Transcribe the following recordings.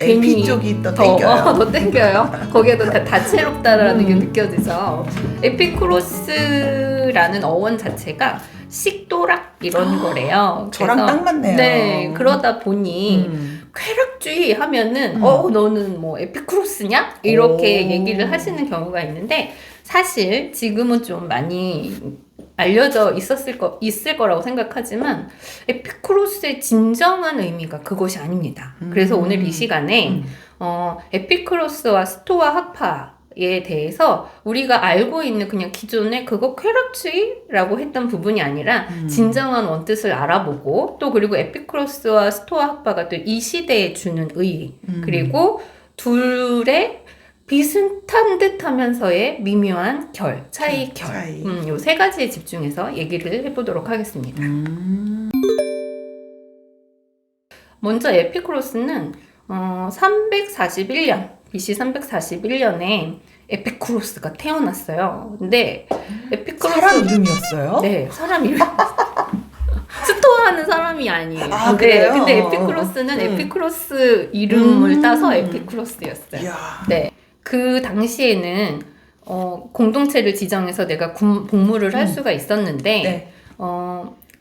AP 쪽이 더 땡겨요. 더 땡겨요. 거기에도 다채롭다라는 게 느껴지죠. 에피쿠로스라는 어원 자체가 식도락 이런 거래요. 저랑 딱 맞네요. 네, 그러다 보니 쾌락주의 하면은 너는 뭐 에피쿠로스냐? 이렇게 얘기를 하시는 경우가 있는데 사실 지금은 좀 많이 알려져 있을 거라고 생각하지만 에피쿠로스의 진정한 의미가 그것이 아닙니다. 그래서 오늘 이 시간에 에피쿠로스와 스토아 학파에 대해서 우리가 알고 있는 그냥 기존의 그거 쾌락주의라고 했던 부분이 아니라 진정한 원뜻을 알아보고 또 그리고 에피쿠로스와 스토아 학파가 또 이 시대에 주는 의의 그리고 둘의 비슷한 듯 하면서의 미묘한 차이. 요 세 가지에 집중해서 얘기를 해보도록 하겠습니다. 먼저 에피쿠로스는 341년, BC 341년에 에피쿠로스가 태어났어요. 근데 에피쿠로스 사람 이름이었어요? 네, 사람 이름. 스토아하는 사람이 아니에요. 아, 그래요? 근데 에피쿠로스는 에피쿠로스 이름을 따서 에피쿠로스였어요. 이야. 네. 그 당시에는 공동체를 지정해서 내가 복무를 할 수가 있었는데 네.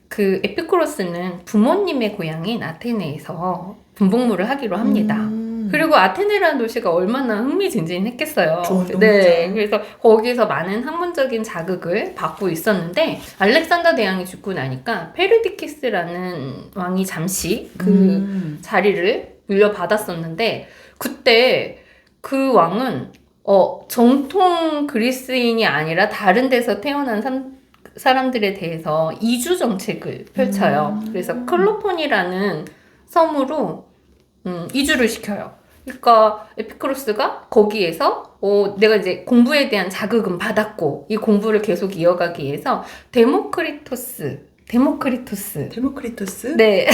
그 에피쿠로스는 부모님의 고향인 아테네에서 군복무를 하기로 합니다. 그리고 아테네라는 도시가 얼마나 흥미진진했겠어요. 좋은 동네죠. 네, 그래서 거기서 많은 학문적인 자극을 받고 있었는데 알렉산더 대왕이 죽고 나니까 페르디키스라는 왕이 잠시 그 자리를 물려받았었는데 그때 그 왕은 정통 그리스인이 아니라 다른 데서 태어난 사람들에 대해서 이주 정책을 펼쳐요. 그래서 클로폰이라는 섬으로 이주를 시켜요. 그러니까 에피쿠로스가 거기에서 내가 이제 공부에 대한 자극은 받았고 이 공부를 계속 이어가기 위해서 데모크리토스 네.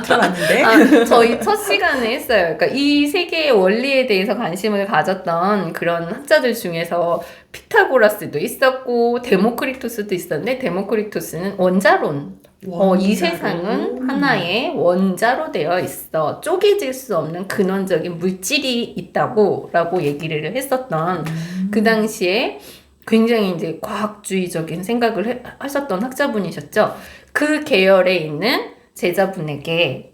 들어봤는데 저희 첫 시간에 했어요. 그러니까 이 세계의 원리에 대해서 관심을 가졌던 그런 학자들 중에서 피타고라스도 있었고 데모크리토스도 있었는데 데모크리토스는 원자론. 이 세상은 하나의 원자로 되어 있어. 쪼개질 수 없는 근원적인 물질이 있다고 라고 얘기를 했었던 그 당시에 굉장히 이제 과학주의적인 생각을 하셨던 학자분이셨죠. 그 계열에 있는 제자분에게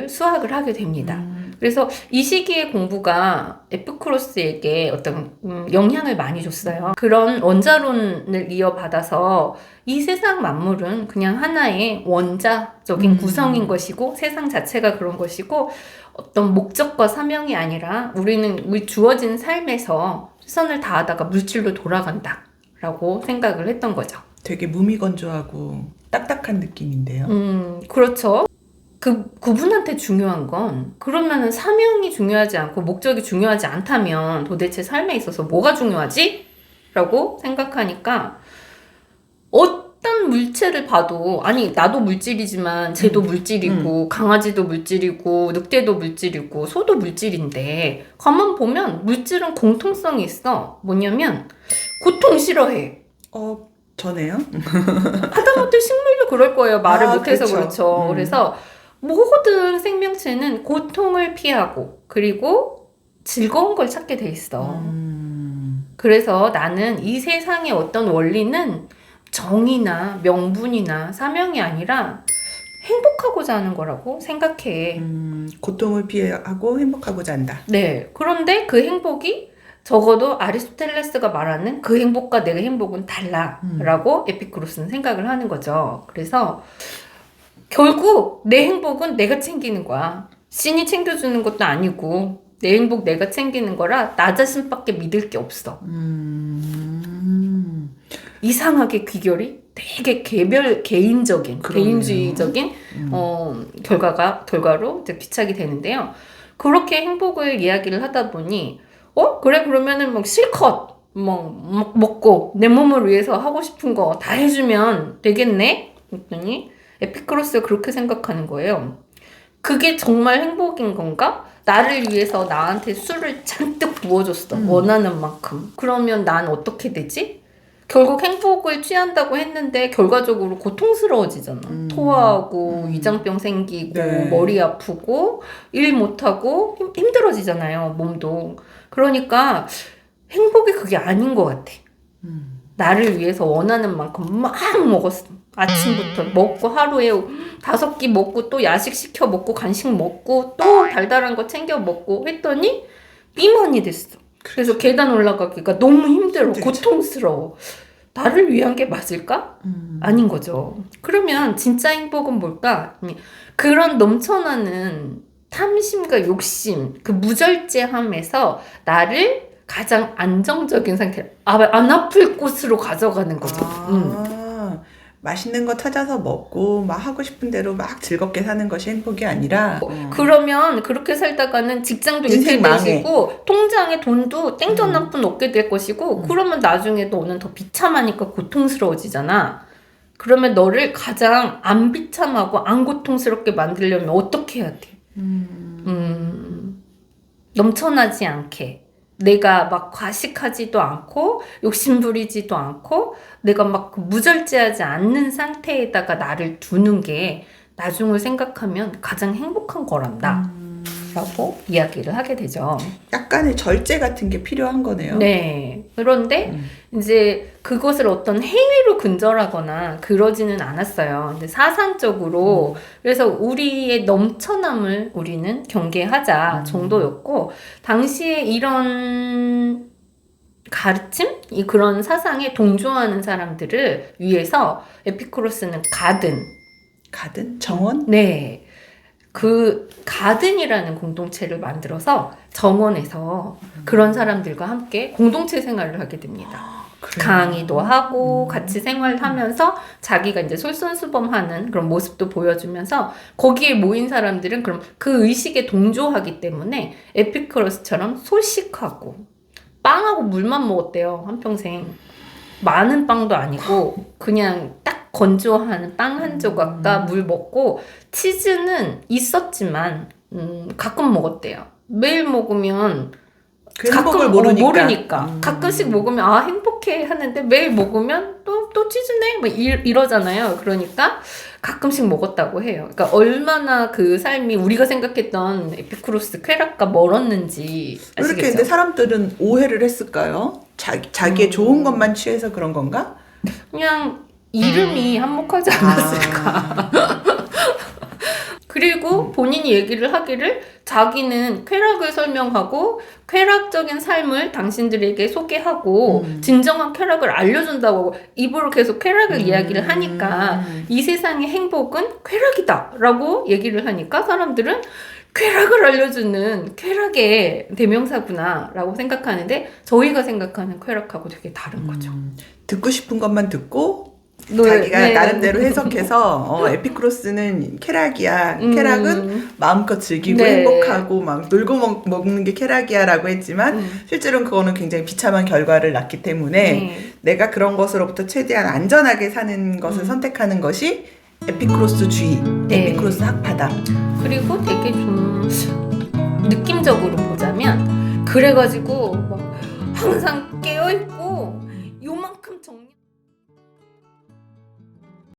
수학을 하게 됩니다. 그래서 이 시기의 공부가 에피쿠로스에게 어떤 영향을 많이 줬어요. 그런 원자론을 이어받아서 이 세상 만물은 그냥 하나의 원자적인 구성인 것이고 세상 자체가 그런 것이고 어떤 목적과 사명이 아니라 우리 주어진 삶에서 최선을 다하다가 물질로 돌아간다 라고 생각을 했던 거죠. 되게 무미건조하고 딱딱한 느낌인데요. 그렇죠. 그분한테 중요한 건 그러면은 사명이 중요하지 않고 목적이 중요하지 않다면 도대체 삶에 있어서 뭐가 중요하지? 라고 생각하니까 어떤 물체를 봐도 아니 나도 물질이지만 쟤도 물질이고 강아지도 물질이고 늑대도 물질이고 소도 물질인데 가만 보면 물질은 공통성이 있어. 뭐냐면 고통 싫어해. 저네요? 하다못해 식물도 그럴 거예요. 말을 못해서 그렇죠. 그래서 모든 생명체는 고통을 피하고 그리고 즐거운 걸 찾게 돼 있어. 그래서 나는 이 세상의 어떤 원리는 정의나 명분이나 사명이 아니라 행복하고자 하는 거라고 생각해. 고통을 피하고 행복하고자 한다. 네. 그런데 그 행복이 적어도 아리스토텔레스가 말하는 그 행복과 내 행복은 달라라고 에피쿠로스는 생각을 하는 거죠. 그래서 결국 내 행복은 내가 챙기는 거야. 신이 챙겨주는 것도 아니고 내 행복 내가 챙기는 거라 나 자신밖에 믿을 게 없어. 이상하게 귀결이 되게 개인적인 개인주의적인 결과로 이제 귀착이 되는데요. 그렇게 행복을 이야기를 하다 보니 그래 그러면은 뭐 실컷 먹고 내 몸을 위해서 하고 싶은 거 다 해주면 되겠네? 그랬더니 에피쿠로스가 그렇게 생각하는 거예요. 그게 정말 행복인 건가? 나를 위해서 나한테 술을 잔뜩 부어줬어. 원하는 만큼. 그러면 난 어떻게 되지? 결국 행복을 취한다고 했는데 결과적으로 고통스러워지잖아. 토하고 위장병 생기고 네. 머리 아프고 일 못하고 힘들어지잖아요. 몸도. 그러니까 행복이 그게 아닌 것 같아. 나를 위해서 원하는 만큼 막 먹었어. 아침부터 먹고 하루에 5끼 먹고 또 야식 시켜 먹고 간식 먹고 또 달달한 거 챙겨 먹고 했더니 비만이 됐어. 그래서 계단 올라가기가 너무 힘들어. 힘들죠. 고통스러워. 나를 위한 게 맞을까? 아닌 거죠. 그러면 진짜 행복은 뭘까? 그런 넘쳐나는 탐심과 욕심, 그 무절제함에서 나를 가장 안정적인 상태, 안 아플 곳으로 가져가는 거죠. 맛있는 거 찾아서 먹고 막 하고 싶은 대로 막 즐겁게 사는 것이 행복이 아니라 그러면 그렇게 살다가는 직장도 인생 잃게 망해. 되시고 통장에 돈도 땡전 한 푼 없게 될 것이고 그러면 나중에 너는 더 비참하니까 고통스러워지잖아. 그러면 너를 가장 안 비참하고 안 고통스럽게 만들려면 어떻게 해야 돼? 넘쳐나지 않게 내가 막 과식하지도 않고 욕심부리지도 않고 내가 막 무절제하지 않는 상태에다가 나를 두는 게 나중을 생각하면 가장 행복한 거란다 라고 이야기를 하게 되죠. 약간의 절제 같은 게 필요한 거네요. 네. 그런데 이제 그것을 어떤 행위로 근절하거나 그러지는 않았어요. 근데 사상적으로 그래서 우리의 넘쳐남을 우리는 경계하자 정도였고 당시에 이런 가르침? 그런 사상에 동조하는 사람들을 위해서 에피쿠로스는 가든? 정원? 네. 그 가든이라는 공동체를 만들어서 정원에서 그런 사람들과 함께 공동체 생활을 하게 됩니다. 그래요? 강의도 하고 같이 생활하면서 자기가 이제 솔선수범하는 그런 모습도 보여주면서 거기에 모인 사람들은 그럼 그 의식에 동조하기 때문에 에피쿠로스처럼 소식하고 빵하고 물만 먹었대요. 한평생. 많은 빵도 아니고 그냥 딱 건조한 빵 한 조각과 물 먹고 치즈는 있었지만 가끔 먹었대요. 매일 먹으면 그 행복을 모르니까. 가끔씩 먹으면 아 행복해 하는데 매일 먹으면 또 치즈네 뭐 이러잖아요. 그러니까 가끔씩 먹었다고 해요. 그러니까 얼마나 그 삶이 우리가 생각했던 에피쿠로스 쾌락과 멀었는지 왜 아시겠죠? 이렇게 근데 사람들은 오해를 했을까요? 자기의 좋은 것만 취해서 그런 건가? 그냥 이름이 한몫하지 않았을까. 그리고 본인이 얘기를 하기를 자기는 쾌락을 설명하고 쾌락적인 삶을 당신들에게 소개하고 진정한 쾌락을 알려준다고 입으로 계속 쾌락을 이야기를 하니까 이 세상의 행복은 쾌락이다 라고 얘기를 하니까 사람들은 쾌락을 알려주는 쾌락의 대명사구나 라고 생각하는데 저희가 생각하는 쾌락하고 되게 다른 거죠. 듣고 싶은 것만 듣고 자기가 나름대로 해석해서 에피쿠로스는 쾌락이야. 쾌락은 마음껏 즐기고 행복하고 막 놀고 먹는 게 쾌락이야 라고 했지만 실제로는 그거는 굉장히 비참한 결과를 낳기 때문에 내가 그런 것으로부터 최대한 안전하게 사는 것을 선택하는 것이 에피쿠로스주의, 에피쿠로스 학파다. 그리고 되게 좀 느낌적으로 보자면 그래가지고 막 항상